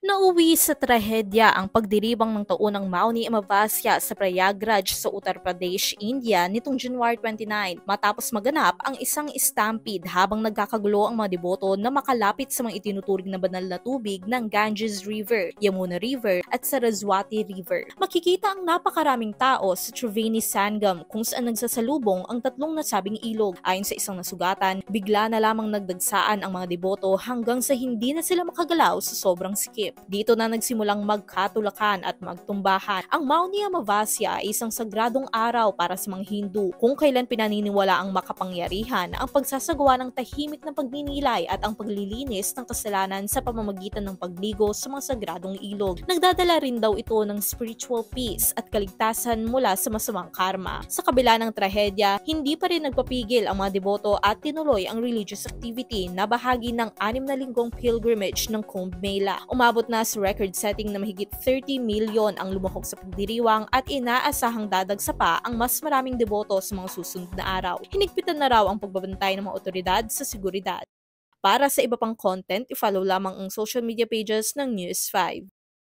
Nauwi sa trahedya ang pagdiribang ng taunang Mauni Amavasya sa Prayagraj sa Uttar Pradesh, India nitong January 29 matapos maganap ang isang stampede habang nagkakagulo ang mga deboto na makalapit sa mga itinuturing na banal na tubig ng Ganges River, Yamuna River at Saraswati River. Makikita ang napakaraming tao sa Triveni Sangam kung saan nagsasalubong ang tatlong nasabing ilog. Ayon sa isang nasugatan, bigla na lamang nagdagsaan ang mga deboto hanggang sa hindi na sila makagalaw sa sobrang sikip. Dito na nagsimulang magkatulakan at magtumbahan. Ang Mauni Amavasya ay isang sagradong araw para sa mga Hindu kung kailan pinaniniwala ang makapangyarihan ang pagsasagawa ng tahimik na pagninilay at ang paglilinis ng kasalanan sa pamamagitan ng pagligo sa mga sagradong ilog. Nagdadala rin daw ito ng spiritual peace at kaligtasan mula sa masamang karma. Sa kabila ng trahedya, hindi pa rin nagpapigil ang mga deboto at tinuloy ang religious activity na bahagi ng 6 na linggong pilgrimage ng Kumbh Mela. Umabot na sa record-setting na mahigit 30 milyon ang lumahok sa pagdiriwang at inaasahang dadagsa pa ang mas maraming deboto sa mga susunod na araw. Hinigpitan na raw ang pagbabantay ng mga otoridad sa seguridad. Para sa iba pang content, i-follow lamang ang social media pages ng News 5.